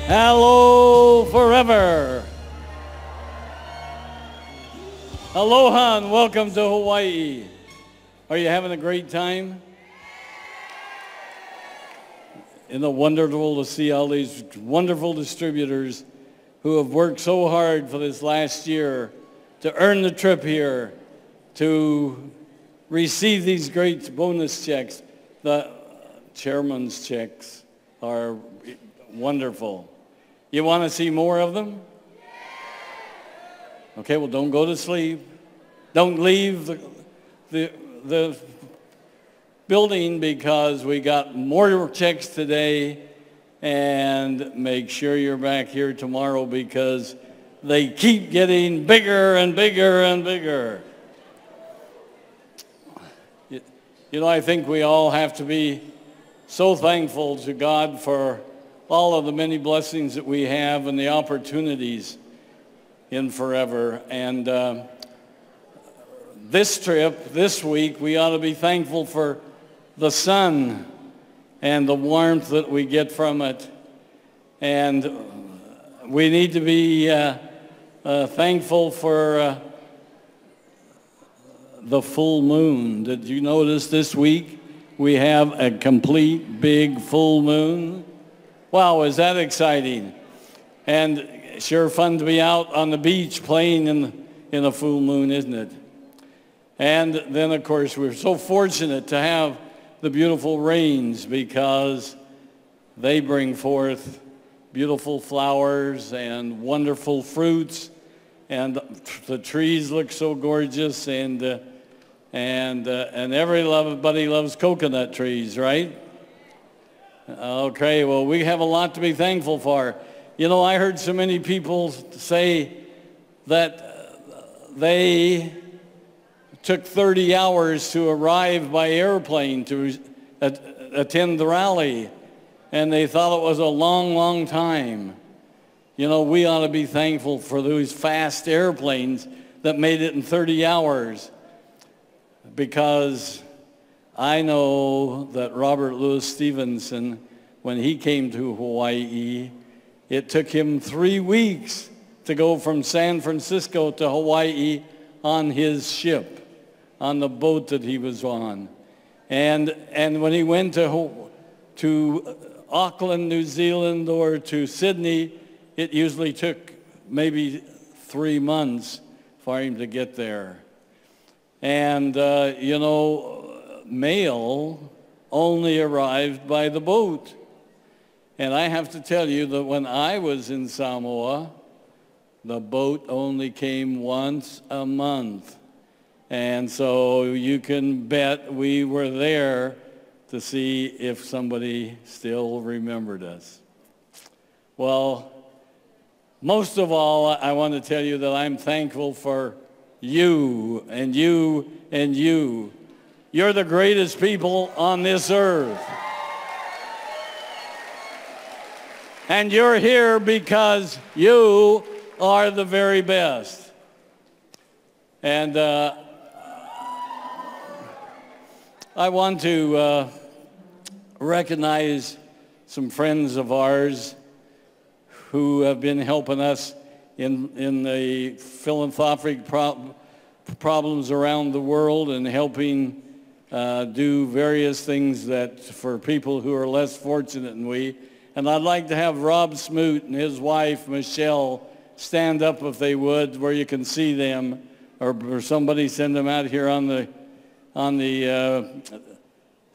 Hello forever. Aloha and welcome to Hawaii. Are you having a great time? Isn't it wonderful to see all these wonderful distributors who have worked so hard for this last year to earn the trip here, to receive these great bonus checks. The chairman's checks are wonderful. You want to see more of them? Okay, well, don't go to sleep. Don't leave the building because we got more checks today, and make sure you're back here tomorrow because they keep getting bigger and bigger and bigger. You know, I think we all have to be so thankful to God for all of the many blessings that we have and the opportunities in forever. And this trip, this week, we ought to be thankful for the sun and the warmth that we get from it. And we need to be thankful for the full moon. Did you notice this week we have a complete big full moon? Wow, is that exciting? And sure fun to be out on the beach playing in a full moon, isn't it? And then, of course, we're so fortunate to have the beautiful rains because they bring forth beautiful flowers and wonderful fruits, and the trees look so gorgeous, and everybody loves coconut trees, right? Okay, well, we have a lot to be thankful for. You know, I heard so many people say that they took 30 hours to arrive by airplane to attend the rally, and they thought it was a long, long time. You know, we ought to be thankful for those fast airplanes that made it in 30 hours, because I know that Robert Louis Stevenson, when he came to Hawaii, it took him 3 weeks to go from San Francisco to Hawaii on his ship, on the boat that he was on. And when he went to Auckland, New Zealand, or to Sydney, it usually took maybe 3 months for him to get there. And, you know, mail only arrived by the boat. And I have to tell you that when I was in Samoa, the boat only came once a month. And so you can bet we were there to see if somebody still remembered us. Well, most of all, I want to tell you that I'm thankful for you and you and you. You're the greatest people on this earth. And you're here because you are the very best. And I want to recognize some friends of ours who have been helping us in the philanthropic problems around the world and helping do various things that for people who are less fortunate than we. And I'd like to have Rob Smoot and his wife, Michelle, stand up if they would, where you can see them, or somebody send them out here on the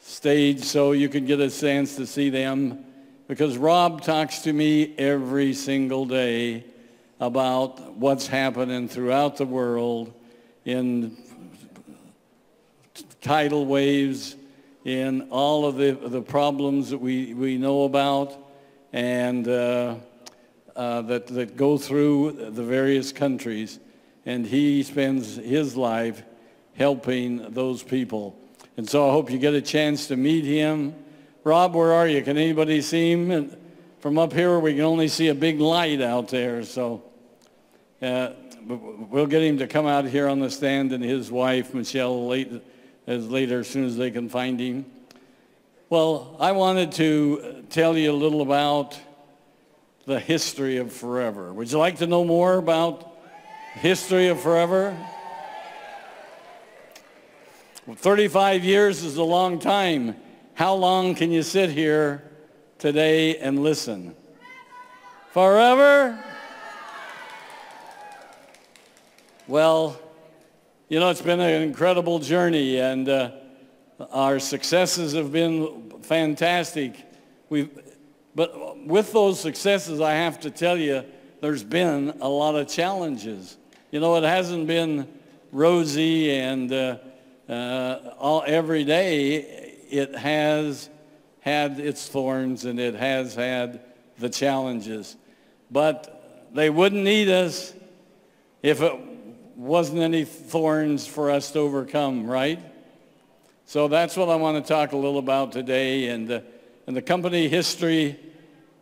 stage so you can get a chance to see them. Because Rob talks to me every single day about what's happening throughout the world in tidal waves, in all of the problems that we know about, and that go through the various countries. And he spends his life helping those people. And so I hope you get a chance to meet him. Rob, where are you? Can anybody see him? And from up here, we can only see a big light out there. So we'll get him to come out here on the stand, and his wife, Michelle, later as soon as they can find him. Well, I wanted to tell you a little about the history of forever. Would you like to know more about history of forever? 35 years is a long time. How long can you sit here today and listen? Forever? Well, you know, it's been an incredible journey, and our successes have been fantastic. But with those successes, I have to tell you, there's been a lot of challenges. You know, it hasn't been rosy and every day. It has had its thorns, and it has had the challenges. But they wouldn't need us if it wasn't any thorns for us to overcome, right? So that's what I want to talk a little about today. And the company history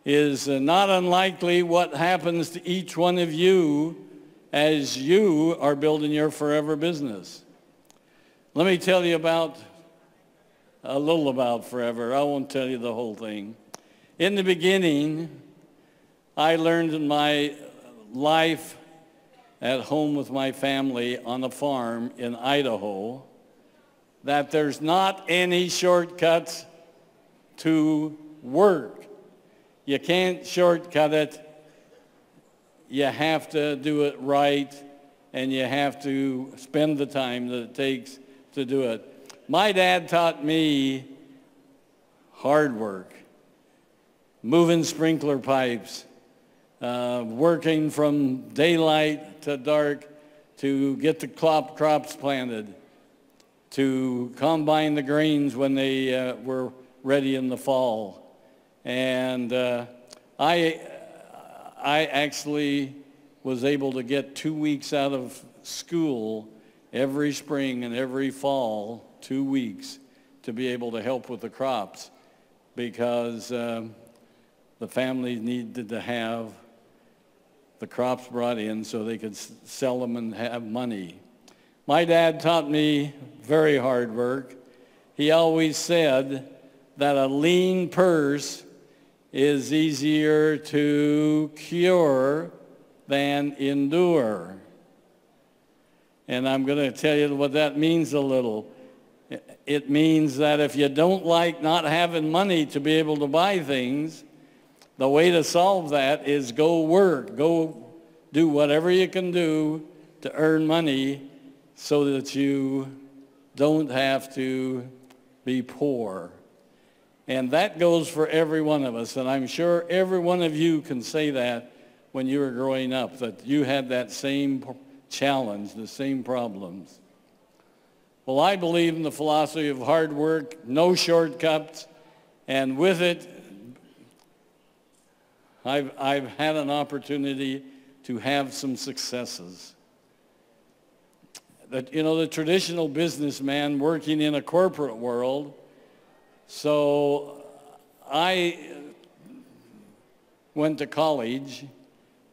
is not unlikely what happens to each one of you as you are building your forever business. Let me tell you a little about forever. I won't tell you the whole thing. In the beginning, I learned in my life at home with my family on a farm in Idaho that there's not any shortcuts to work. You can't shortcut it. You have to do it right, and you have to spend the time that it takes to do it. My dad taught me hard work, moving sprinkler pipes, working from daylight to dark to get the crops planted, to combine the grains when they were ready in the fall. And I actually was able to get 2 weeks out of school every spring and every fall, 2 weeks, to be able to help with the crops, because the family needed to have the crops brought in so they could sell them and have money. My dad taught me very hard work. He always said that a lean purse is easier to cure than endure. And I'm going to tell you what that means a little. It means that if you don't like not having money to be able to buy things, the way to solve that is go work. Go do whatever you can do to earn money so that you don't have to be poor. And that goes for every one of us. And I'm sure every one of you can say that when you were growing up, that you had that same challenge, the same problems. Well, I believe in the philosophy of hard work, no shortcuts, and with it, I've had an opportunity to have some successes. That, you know, the traditional businessman working in a corporate world. So I went to college,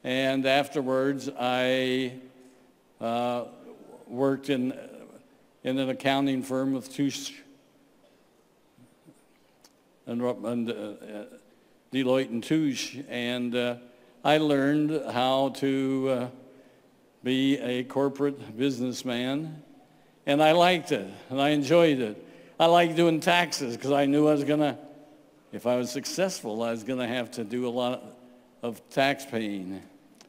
and afterwards I worked in an accounting firm with Deloitte and Touche, and I learned how to be a corporate businessman, and I liked it, and I enjoyed it. I liked doing taxes because I knew if I was successful, I was going to have to do a lot of tax paying,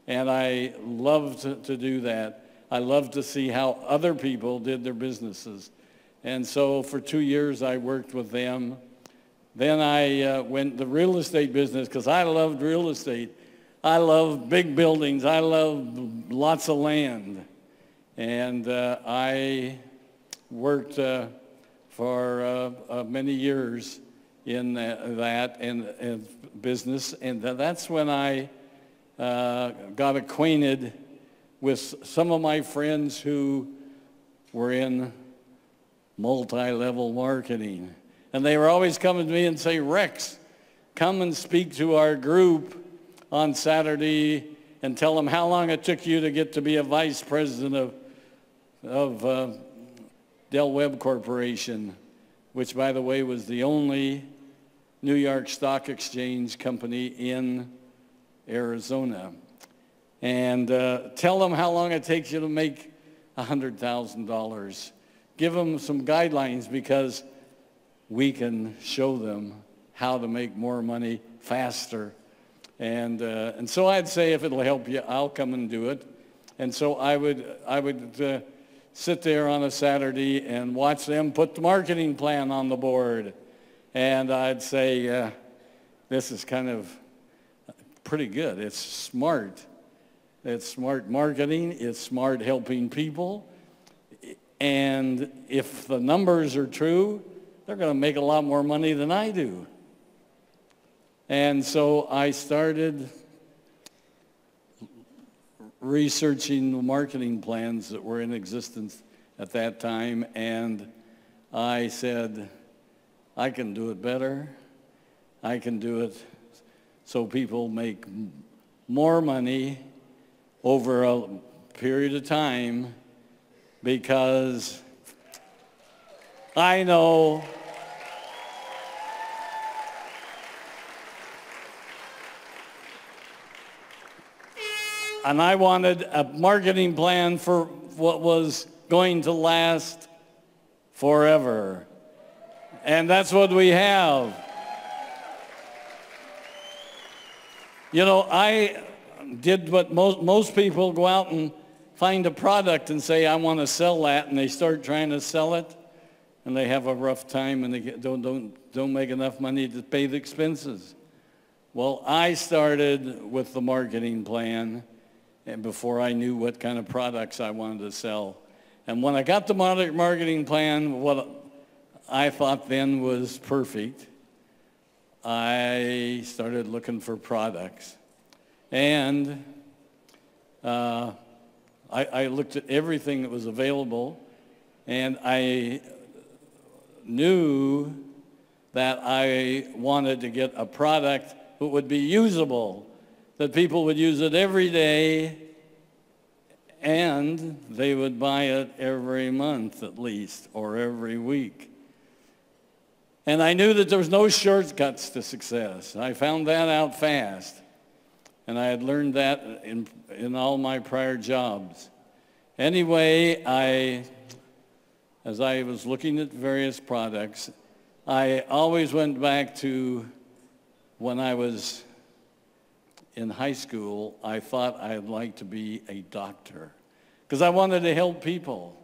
and I loved to do that. I loved to see how other people did their businesses, and so for 2 years I worked with them. Then I went the real estate business because I loved real estate. I love big buildings. I love lots of land. And I worked for many years in that and business. And that's when I got acquainted with some of my friends who were in multi-level marketing. And they were always coming to me and say, Rex, come and speak to our group on Saturday and tell them how long it took you to get to be a vice president of Del Webb Corporation, which, by the way, was the only New York Stock Exchange company in Arizona. And tell them how long it takes you to make $100,000. Give them some guidelines, because we can show them how to make more money faster. And so I'd say, if it'll help you, I'll come and do it. And so I would sit there on a Saturday and watch them put the marketing plan on the board. And I'd say, this is kind of pretty good. It's smart. It's smart marketing. It's smart helping people. And if the numbers are true, they're going to make a lot more money than I do. And so I started researching the marketing plans that were in existence at that time, and I said, I can do it better. I can do it so people make more money over a period of time, because I know and I wanted a marketing plan for what was going to last forever. And that's what we have. You know, I did what most people go out and find a product and say, I want to sell that, and they start trying to sell it, and they have a rough time, and they don't make enough money to pay the expenses. Well, I started with the marketing plan, and before I knew what kind of products I wanted to sell. And when I got the marketing plan, what I thought then was perfect, I started looking for products. And I looked at everything that was available, and I knew that I wanted to get a product that would be usable, that people would use it every day, and they would buy it every month at least, or every week. And I knew that there was no shortcuts to success. I found that out fast. And I had learned that in all my prior jobs. Anyway, as I was looking at various products, I always went back to when I was in high school. I thought I'd like to be a doctor because I wanted to help people.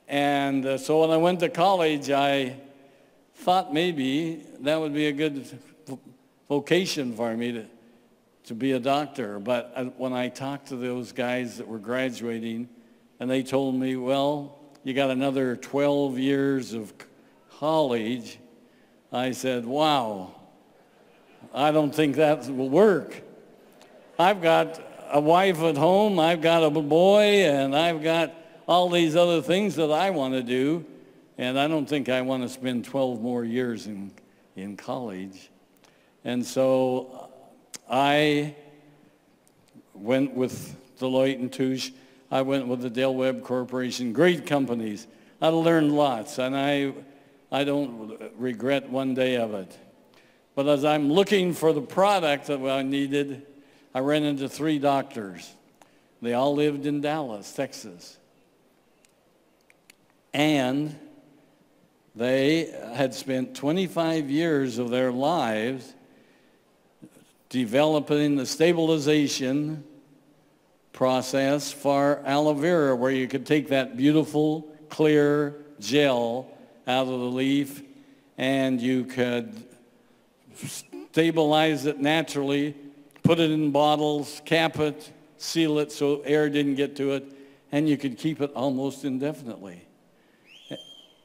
And so when I went to college, I thought maybe that would be a good vocation for me to be a doctor. But when I talked to those guys that were graduating, and they told me, well, you got another 12 years of college, I said, wow, I don't think that will work. I've got a wife at home, I've got a boy, and I've got all these other things that I want to do, and I don't think I want to spend 12 more years in college. And so I went with Deloitte & Touche. I went with the Del Webb Corporation, great companies. I learned lots, and I don't regret one day of it. But as I'm looking for the product that I needed, I ran into 3 doctors. They all lived in Dallas, Texas. And they had spent 25 years of their lives developing the stabilization process for aloe vera, where you could take that beautiful, clear gel out of the leaf and you could stabilize it naturally, put it in bottles, cap it, seal it so air didn't get to it, and you could keep it almost indefinitely.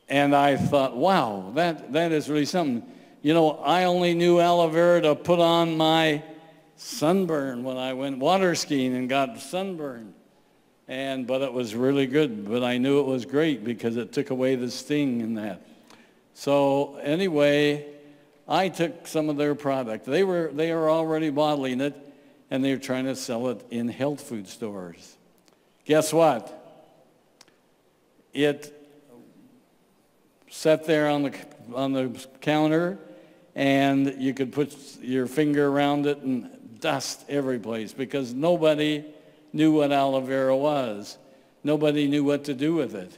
And I thought, wow, that is really something. You know, I only knew aloe vera to put on my sunburn when I went water skiing and got sunburned. But it was really good. But I knew it was great because it took away the sting in that. So anyway, I took some of their product. They were already bottling it, and they were trying to sell it in health food stores. Guess what? It sat there on the counter, and you could put your finger around it and dust every place because nobody knew what aloe vera was. Nobody knew what to do with it,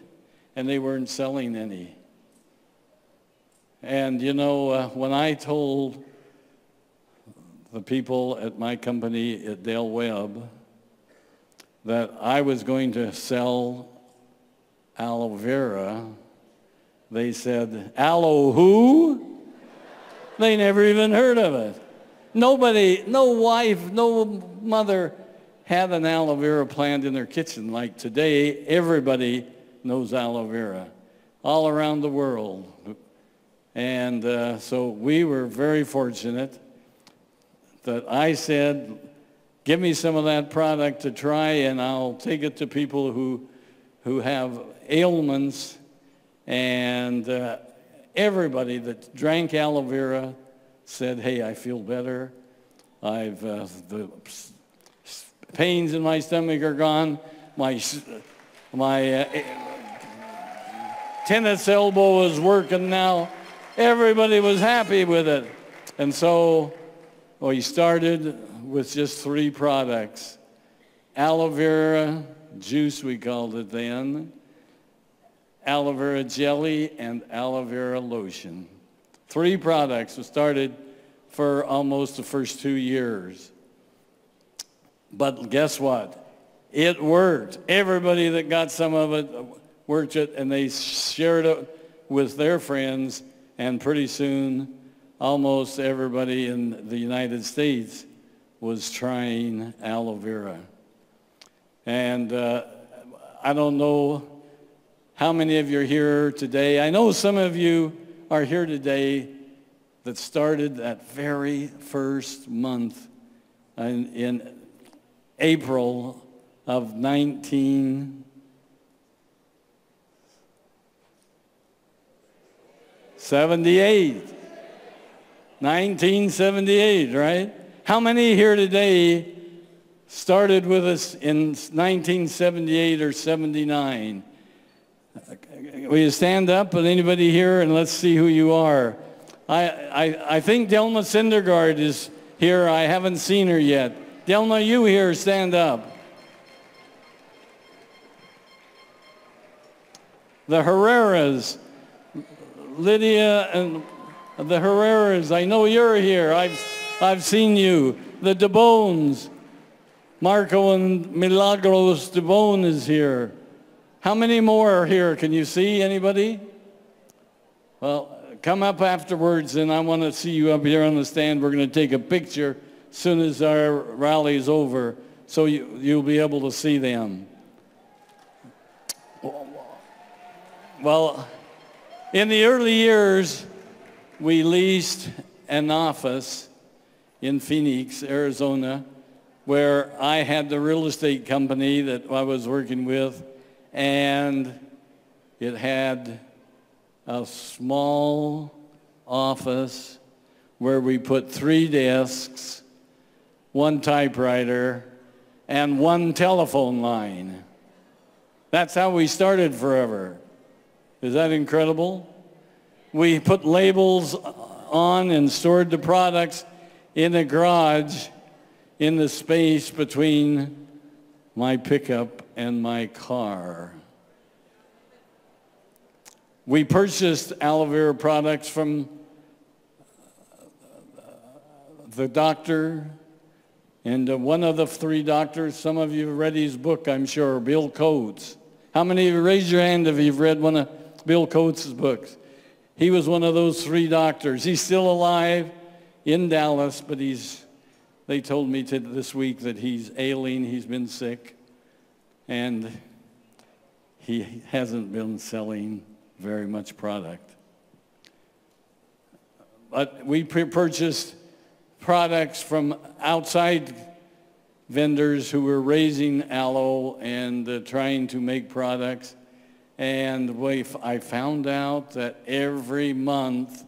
and they weren't selling any. And you know, when I told the people at my company at Dale Webb that I was going to sell aloe vera, they said, "Aloe who?" They never even heard of it. Nobody, no wife, no mother had an aloe vera plant in their kitchen. Like today, everybody knows aloe vera all around the world. And so we were very fortunate that I said, give me some of that product to try and I'll take it to people who have ailments. And everybody that drank aloe vera said, hey, I feel better. The pains in my stomach are gone. My tennis elbow is working now. Everybody was happy with it. And so we started with just 3 products. Aloe vera juice, we called it then, aloe vera jelly, and aloe vera lotion. 3 products. We started for almost the first 2 years. But guess what? It worked. Everybody that got some of it worked it, and they shared it with their friends, and pretty soon almost everybody in the United States was trying aloe vera. And I don't know how many of you are here today. I know some of you are here today that started that very first month in April of 1978. 1978, right? How many here today started with us in 1978 or 79? Will you stand up with anybody here and let's see who you are. I think Delma Syndergaard is here. I haven't seen her yet. Delma, you here, stand up. The Herreras, Lydia and the Herreras, I know you're here. I've seen you. The DeBones, Marco and Milagros DeBone is here. How many more are here? Can you see anybody? Well, come up afterwards, and I want to see you up here on the stand. We're going to take a picture as soon as our rally is over, so you'll be able to see them. Well, in the early years, we leased an office in Phoenix, Arizona, where I had the real estate company that I was working with, and it had a small office where we put 3 desks, 1 typewriter, and 1 telephone line. That's how we started forever. Is that incredible? We put labels on and stored the products in the garage in the space between my pickup and my car. We purchased aloe vera products from the doctor, and one of the 3 doctors, some of you have read his book, I'm sure, Bill Coates. How many of you, raise your hand if you've read one of Bill Coates' books? He was one of those 3 doctors. He's still alive in Dallas, but they told me this week that he's ailing, he's been sick, and he hasn't been selling very much product. But we purchased products from outside vendors who were raising aloe and trying to make products. And I found out that every month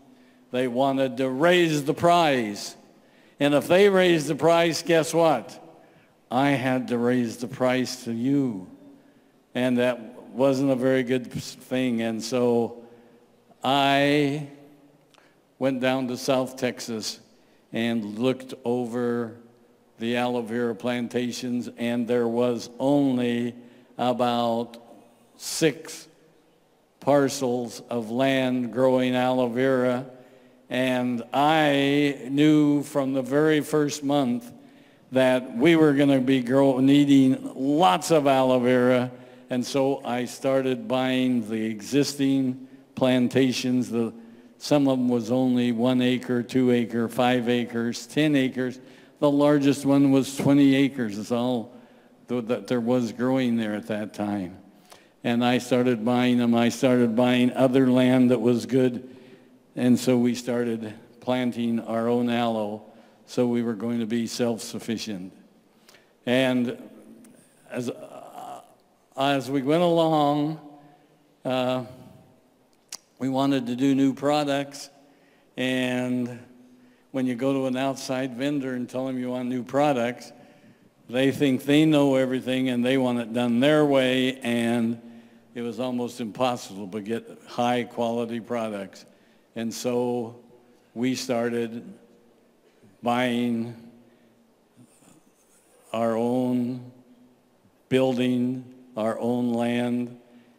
they wanted to raise the price. And if they raised the price, guess what? I had to raise the price to you. And that wasn't a very good thing. And so I went down to South Texas and looked over the aloe vera plantations, and there was only about 6 parcels of land growing aloe vera. And I knew from the very first month that we were going to be needing lots of aloe vera. And so I started buying the existing plantations. Some of them was only 1 acre, 2 acre, 5 acres, 10 acres. The largest one was 20 acres. Is all that there was growing there at that time. And I started buying them. I started buying other land that was good. And so we started planting our own aloe, so we were going to be self-sufficient. And as we went along, we wanted to do new products. And when you go to an outside vendor and tell them you want new products, they think they know everything and they want it done their way, and it was almost impossible to get high quality products. And so we started buying our own building, our own land,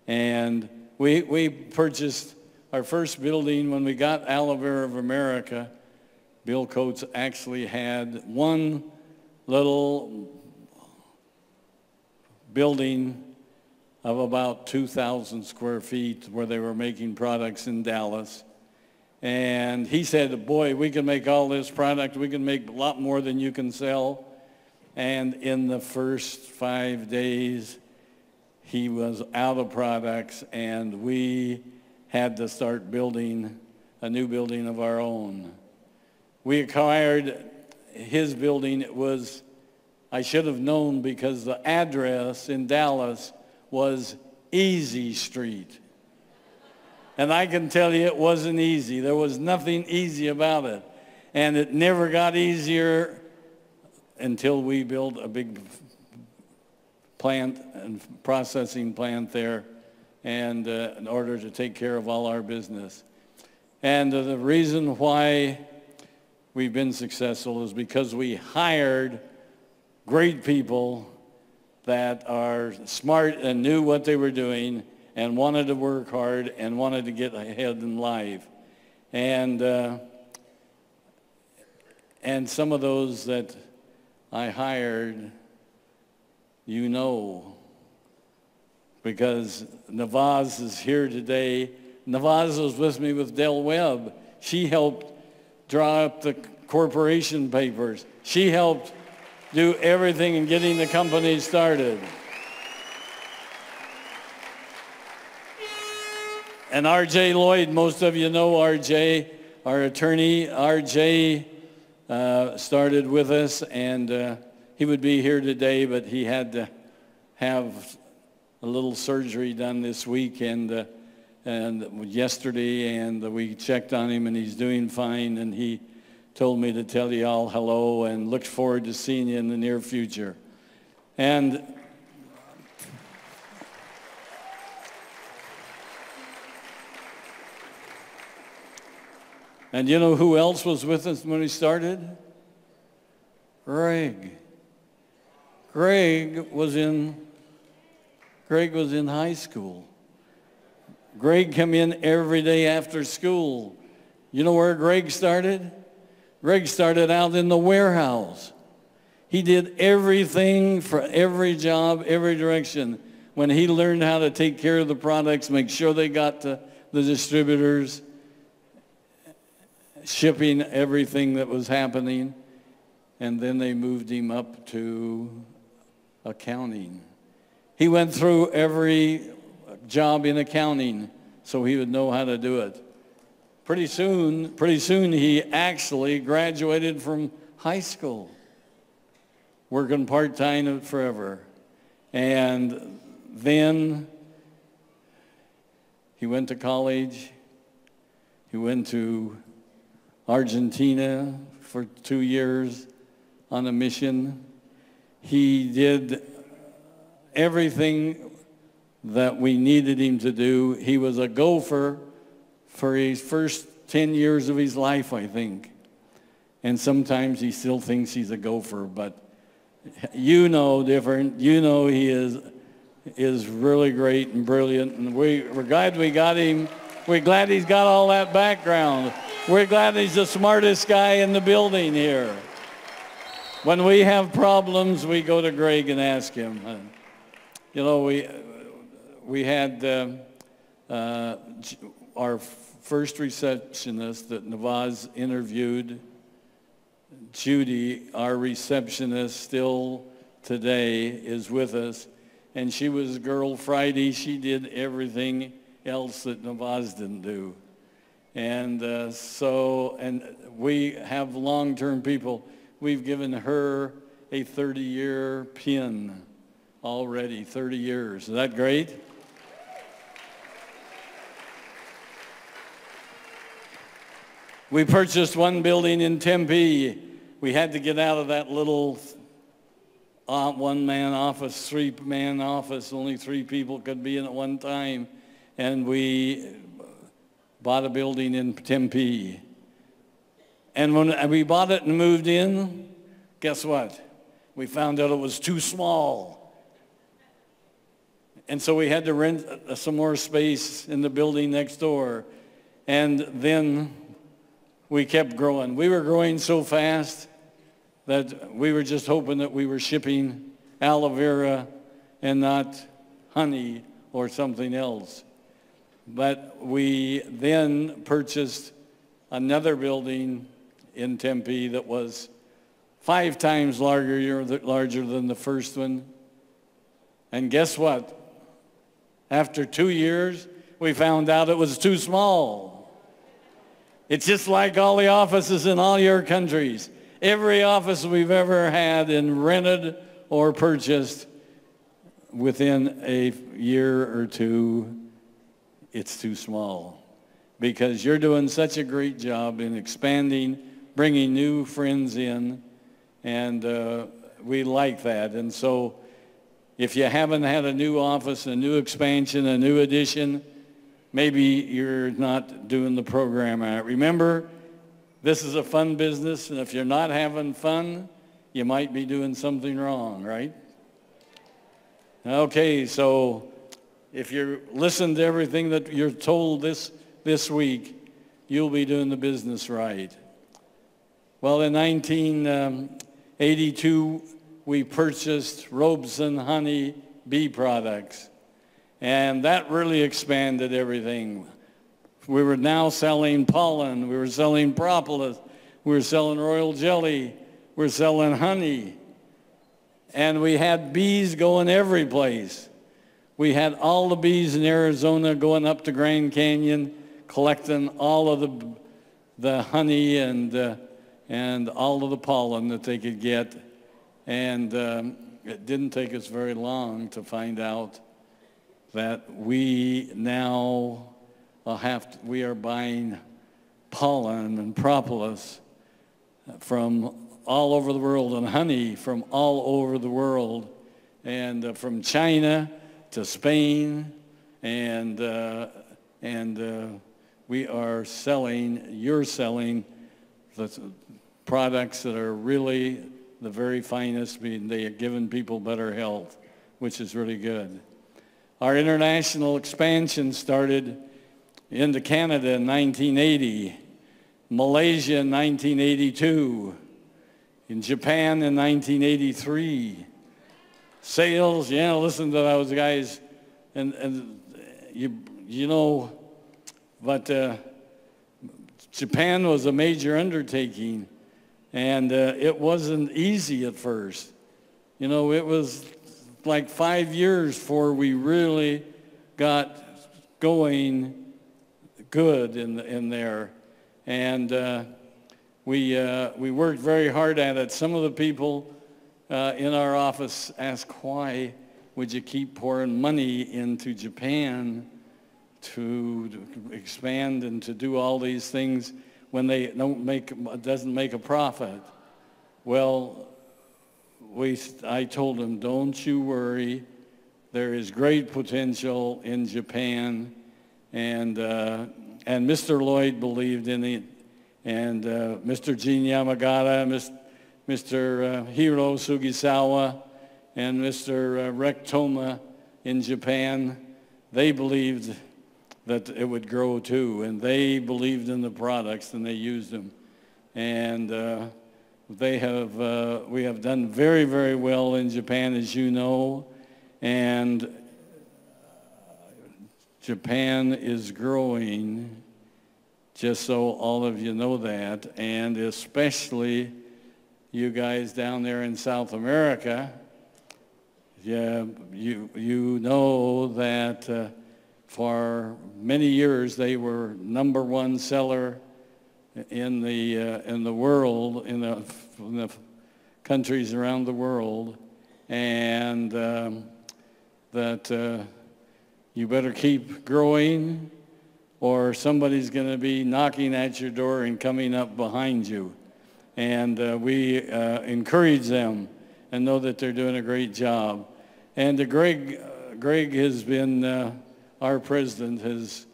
and we purchased our first building when we got Aloe Vera of America. Bill Coates actually had one little building of about 2,000 square feet where they were making products in Dallas. And he said, boy, we can make all this product. We can make a lot more than you can sell. And in the first 5 days, he was out of products, and we had to start building a new building of our own. We acquired his building. It was, I should have known, because the address in Dallas was Easy Street. And I can tell you it wasn't easy. There was nothing easy about it. And it never got easier until we built a big plant and processing plant there, and in order to take care of all our business. And the reason why we've been successful is because we hired great people that are smart and knew what they were doing and wanted to work hard and wanted to get ahead in life. And some of those that I hired, you know, because Navaz is here today. Navaz was with me with Del Webb. She helped draw up the corporation papers. She helped do everything in getting the company started. And R.J. Lloyd, most of you know R.J., our attorney. R.J. started with us, and he would be here today, but he had to have a little surgery done this week and yesterday, and we checked on him, and he's doing fine, and he told me to tell you all hello and look forward to seeing you in the near future. And you know who else was with us when we started? Greg. Greg was in high school. Greg came in every day after school. You know where Greg started? Greg started out in the warehouse. He did everything for every job, every direction. When he learned how to take care of the products, make sure they got to the distributors, shipping everything that was happening, and then they moved him up to accounting. He went through every job in accounting so he would know how to do it. Pretty soon he actually graduated from high school, working part-time forever. And then he went to college. He went to Argentina for 2 years on a mission. He did everything that we needed him to do. He was a gopher for his first 10 years of his life, I think. And sometimes he still thinks he's a gopher, but You know different. You know he is really great and brilliant, and we're glad we got him. We're glad he's got all that background. We're glad he's the smartest guy in the building here. When we have problems, we go to Greg and ask him. You know, we had our first receptionist that Navaz interviewed, Judy, our receptionist, still today is with us. And she was Girl Friday. She did everything else that Navaz didn't do. And and we have long-term people. We've given her a 30-year pin already, 30 years. Is that great? We purchased one building in Tempe. We had to get out of that little one-man office, three-man office. Only 3 people could be in at one time. And we bought a building in Tempe. And when we bought it and moved in, guess what? We found out it was too small. And so we had to rent some more space in the building next door. And then we kept growing. We were growing so fast that we were just hoping that we were shipping aloe vera and not honey or something else. But we then purchased another building in Tempe that was 5 times larger than the first one. And guess what? After 2 years, we found out it was too small. It's just like all the offices in all your countries. Every office we've ever had and rented or purchased, within a year or two, it's too small. Because you're doing such a great job in expanding, bringing new friends in, and we like that. And so if you haven't had a new office, a new expansion, a new addition, maybe you're not doing the program right. Remember, this is a fun business, and if you're not having fun, you might be doing something wrong, right? Okay, so if you listen to everything that you're told this week, you'll be doing the business right. Well, in 1982, we purchased Robeson Honey Bee Products, and that really expanded everything. We were now selling pollen, we were selling propolis, we were selling royal jelly, we were selling honey, and we had bees going every place. We had all the bees in Arizona going up to Grand Canyon, collecting all of the honey and all of the pollen that they could get. And it didn't take us very long to find out that we now we are buying pollen and propolis from all over the world, and honey from all over the world, and from China to Spain, and you're selling the products that are really the very finest. They are giving people better health, which is really good. Our international expansion started into Canada in 1980, Malaysia in 1982, in Japan in 1983. Sales, yeah, listen to those guys, and you know, but Japan was a major undertaking, and it wasn't easy at first. You know, it was like 5 years before we really got going good in there, and we worked very hard at it. Some of the people in our office ask, why would you keep pouring money into Japan to expand and to do all these things when they doesn't make a profit? Well, I told them, don't you worry. There is great potential in Japan, and Mr. Lloyd believed in it, and Mr. Gene Yamagata, Mr. Hiro Sugisawa and Mr. Rek Toma in Japan, they believed that it would grow too, and they believed in the products and they used them. And we have done very, very well in Japan, as you know, and Japan is growing, just so all of you know that, and especially you guys down there in South America. Yeah, you know that for many years they were #1 seller in the world, in the countries around the world, and that you better keep growing, or somebody's going to be knocking at your door and coming up behind you. And we encourage them and know that they're doing a great job. And Greg has been, our president has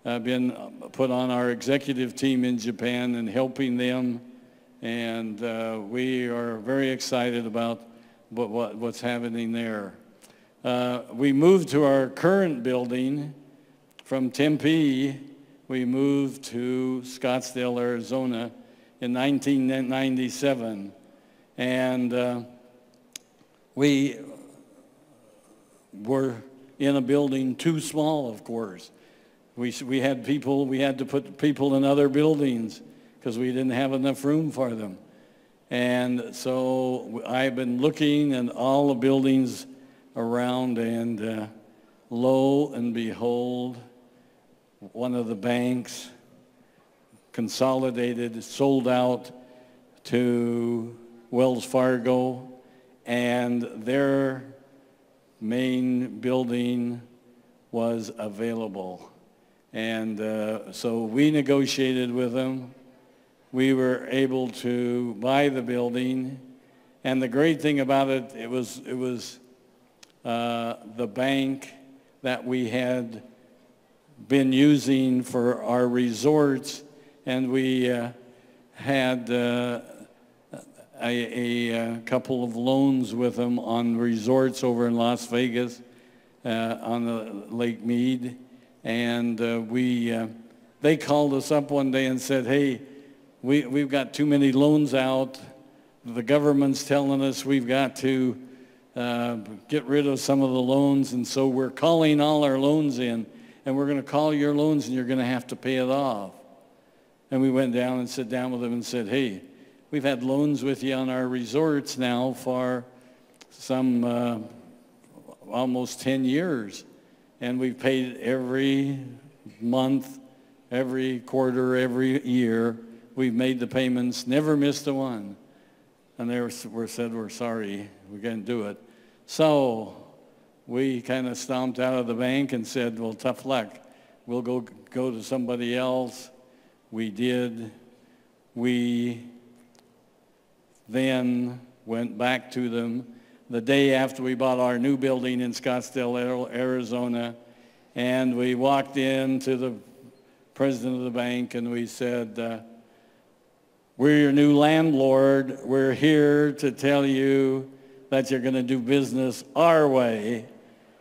been put on our executive team in Japan and helping them. And we are very excited about what's happening there. We moved to our current building from Tempe. We moved to Scottsdale, Arizona in 1997. And we were in a building too small, of course. We had to put people in other buildings because we didn't have enough room for them. And so I've been looking at all the buildings around, and lo and behold, one of the banks consolidated, sold out to Wells Fargo, and their main building was available. And so we negotiated with them. We were able to buy the building, and the great thing about it, it was the bank that we had been using for our resorts, and we had a couple of loans with them on resorts over in Las Vegas on the Lake Mead, and they called us up one day and said, hey, we've got too many loans out. The government's telling us we've got to get rid of some of the loans, and so we're calling all our loans in, and we're going to call your loans, and you're going to have to pay it off. And we went down and sat down with them and said, hey, we've had loans with you on our resorts now for some almost 10 years, and we've paid every month, every quarter, every year. We've made the payments, never missed a one. And they said, we're sorry, we can't do it. So we kind of stomped out of the bank and said, well, tough luck. We'll go to somebody else. We did. We then went back to them the day after we bought our new building in Scottsdale, Arizona, and we walked in to the president of the bank and we said, we're your new landlord. We're here to tell you that you're going to do business our way.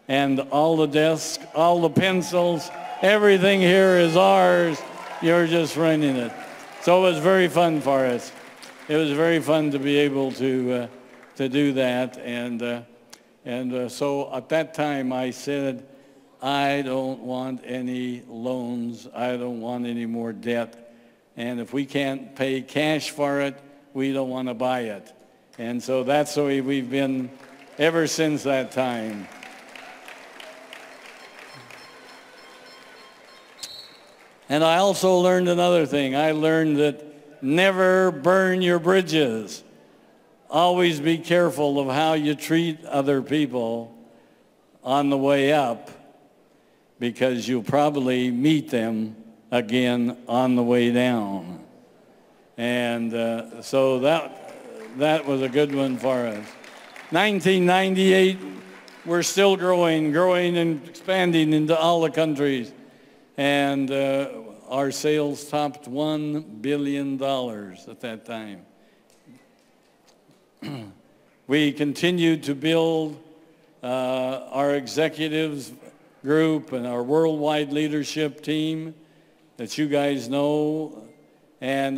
And all the desks, all the pencils, everything here is ours. You're just renting it. So it was very fun for us. It was very fun to be able to do that. And so at that time I said, I don't want any loans. I don't want any more debt. And if we can't pay cash for it, we don't want to buy it. And so that's the way we've been ever since that time. And I also learned another thing. I learned that never burn your bridges. Always be careful of how you treat other people on the way up, because you'll probably meet them again on the way down. And so that was a good one for us. 1998, we're still growing and expanding into all the countries. And our sales topped $1 billion at that time. We continue to build our executives group and our worldwide leadership team that you guys know. And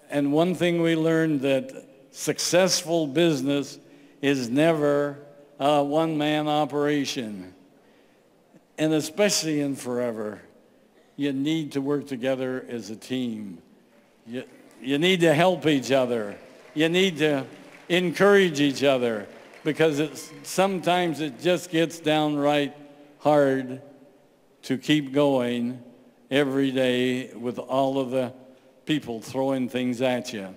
one thing we learned, that successful business is never a one-man operation. And especially in forever, you need to work together as a team. You need to help each other. You need to encourage each other, because sometimes it just gets downright hard to keep going every day with all of the people throwing things at you.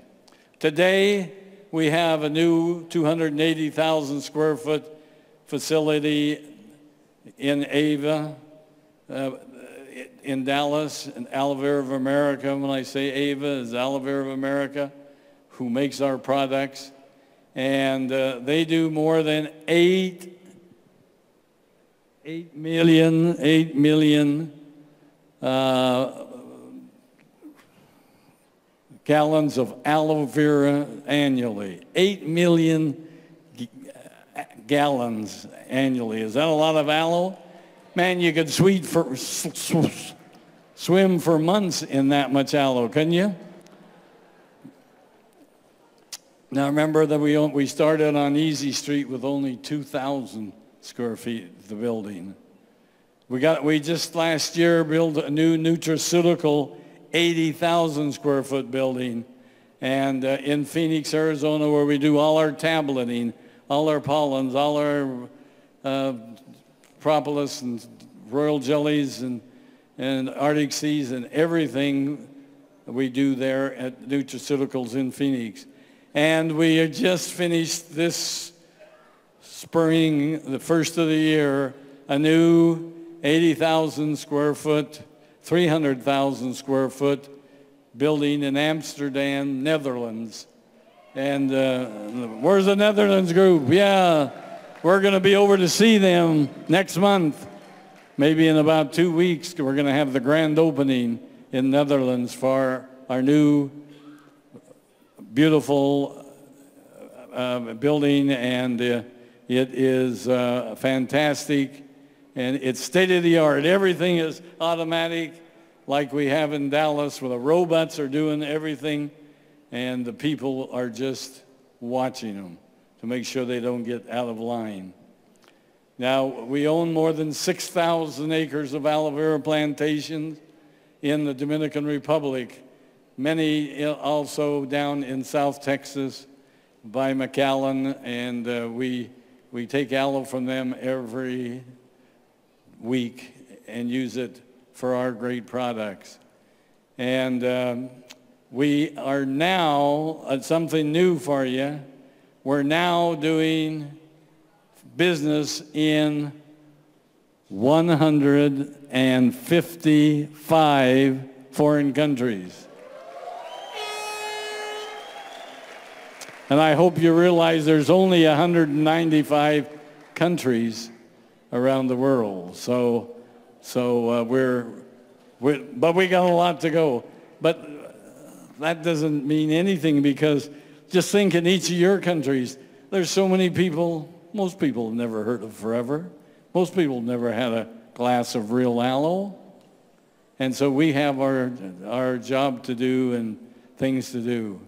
Today, we have a new 280,000 square foot facility in Ava, in Dallas, and Aloe Vera of America. When I say Ava, is Aloe Vera of America, who makes our products. And they do more than 8 million gallons of aloe vera annually. 8 million gallons annually. Is that a lot of aloe? Man, you could swim for months in that much aloe, couldn't you? Now remember that we started on Easy Street with only 2,000 square feet, the building. We just last year built a new nutraceutical 80,000 square foot building, and in Phoenix, Arizona, where we do all our tableting, all our pollens, all our propolis and royal jellies and Arctic seas and everything we do there at Nutraceuticals in Phoenix. And we had just finished this spring, the first of the year, a new 80,000 square foot, 300,000 square foot building in Amsterdam, Netherlands. And where's the Netherlands group? Yeah, we're going to be over to see them next month. Maybe in about 2 weeks, we're going to have the grand opening in Netherlands for our new beautiful building, and it is fantastic, and it's state-of-the-art. Everything is automatic, like we have in Dallas, where the robots are doing everything, and the people are just watching them to make sure they don't get out of line. Now, we own more than 6,000 acres of aloe vera plantations in the Dominican Republic, many also down in South Texas by McAllen, and we take aloe from them every week and use it for our great products. And we are now, something new for you, we're now doing business in 155 foreign countries. And I hope you realize there's only 195 countries around the world. So but we got a lot to go. But that doesn't mean anything, because just think, in each of your countries, there's so many people. Most people have never heard of Forever. Most people have never had a glass of real aloe. And so we have our job to do and things to do.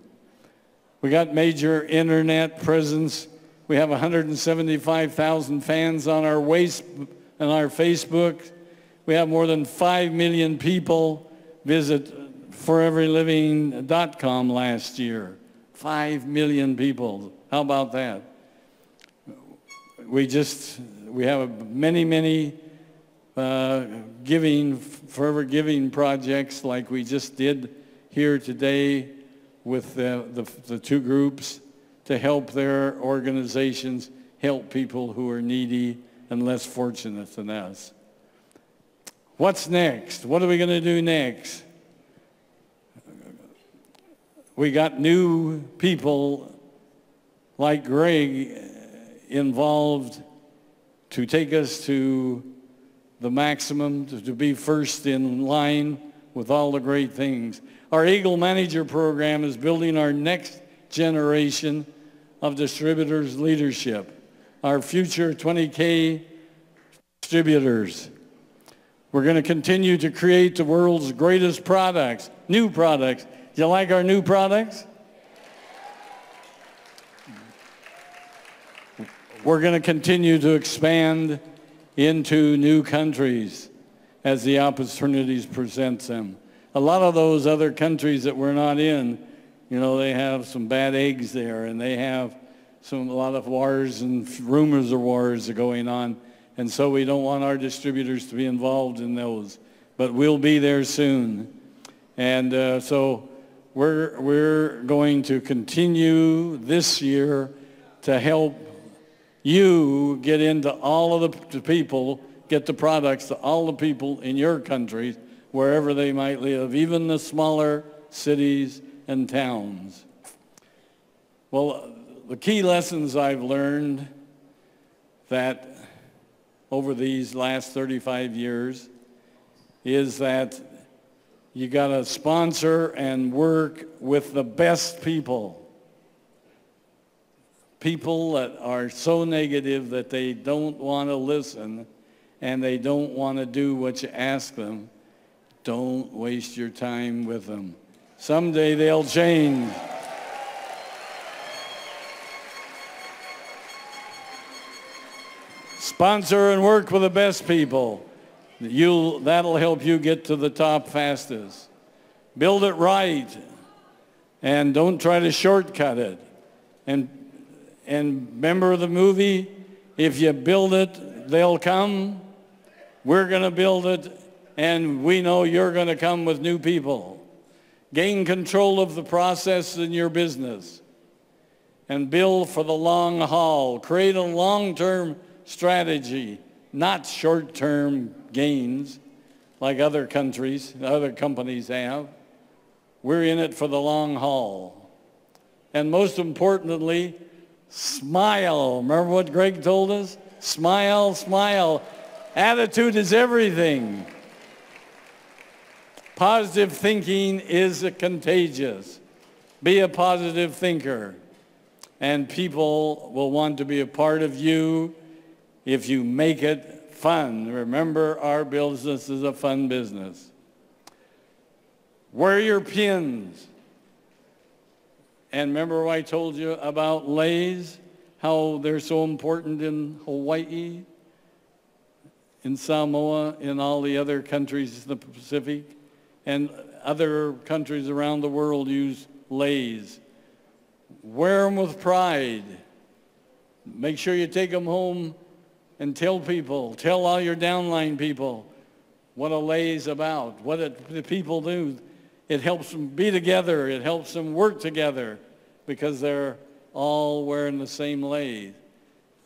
We got major internet presence. We have 175,000 fans on our Facebook. We have more than 5 million people visit foreverliving.com last year. 5 million people. How about that? We have many forever giving projects, like we just did here today with the two groups, to help their organizations help people who are needy and less fortunate than us. What's next? What are we going to do next? We got new people like Greg involved to take us to the maximum, to be first in line with all the great things. Our Eagle Manager program is building our next generation of distributors leadership, our future 20K distributors. We're going to continue to create the world's greatest products, new products. You like our new products? We're going to continue to expand into new countries as the opportunities present them. A lot of those other countries that we're not in, you know, they have some bad eggs there, and they have a lot of wars and rumors of wars are going on, and so we don't want our distributors to be involved in those. But we'll be there soon. And so we're going to continue this year to help you get into all of the people, get the products to all the people in your countries, wherever they might live, even the smaller cities and towns. Well, the key lessons I've learned that over these last 35 years is that you got to sponsor and work with the best people. People that are so negative that they don't want to listen and they don't want to do what you ask them. Don't waste your time with them. Someday they'll change. Sponsor and work with the best people. That'll help you get to the top fastest. Build it right, and don't try to shortcut it. And remember the movie, if you build it, they'll come. We're going to build it, and we know you're going to come with new people. Gain control of the process in your business and build for the long haul. Create a long-term strategy, not short-term gains like other countries, other companies have. We're in it for the long haul. And most importantly, smile. Remember what Greg told us? Smile, smile. Attitude is everything. Positive thinking is contagious. Be a positive thinker, and people will want to be a part of you if you make it fun. Remember, our business is a fun business. Wear your pins. And remember what I told you about Lays, how they're so important in Hawaii, in Samoa, in all the other countries in the Pacific, and other countries around the world use Lays. Wear them with pride. Make sure you take them home and tell people, tell all your downline people what a Lay's about, what the people do. It helps them be together. It helps them work together because they're all wearing the same Lay,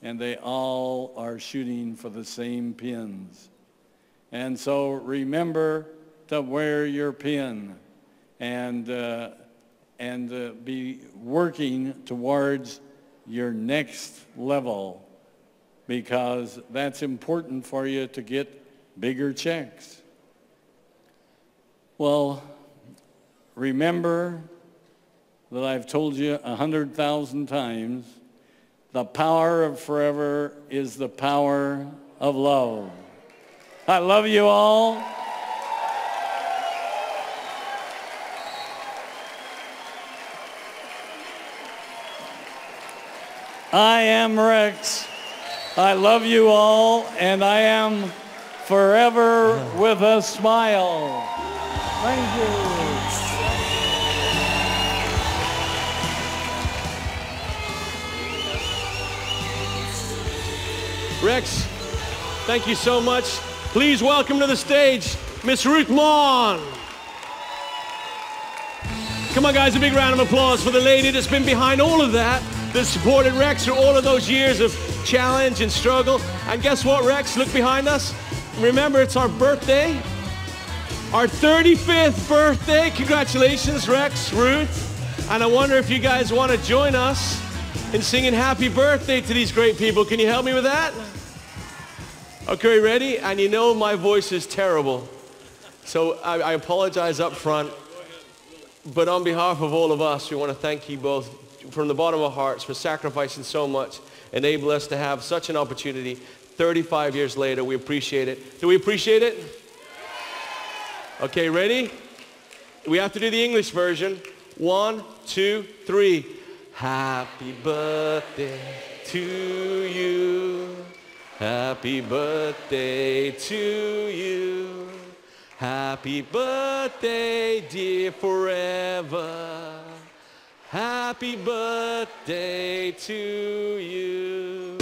and they all are shooting for the same pins. And so remember to wear your pin and be working towards your next level, because that's important for you to get bigger checks. Well, remember that I've told you 100,000 times, the power of forever is the power of love. I love you all. I am Rex. I love you all, and I am forever with a smile. Thank you. Rex, thank you so much. Please welcome to the stage, Miss Ruth Maughan. Come on, guys, a big round of applause for the lady that's been behind all of that supported Rex through all of those years of challenge and struggle. And guess what, Rex? Look behind us. Remember, it's our birthday, our 35th birthday. Congratulations, Rex, Ruth. And I wonder if you guys want to join us in singing happy birthday to these great people. Can you help me with that? Okay, ready? And you know my voice is terrible, so I apologize up front. But on behalf of all of us, we want to thank you both from the bottom of our hearts for sacrificing so much, enable us to have such an opportunity 35 years later. We appreciate it. Do we appreciate it? Okay, ready? We have to do the English version. 1, 2, 3. Happy birthday to you. Happy birthday to you. Happy birthday, dear forever. Happy birthday to you.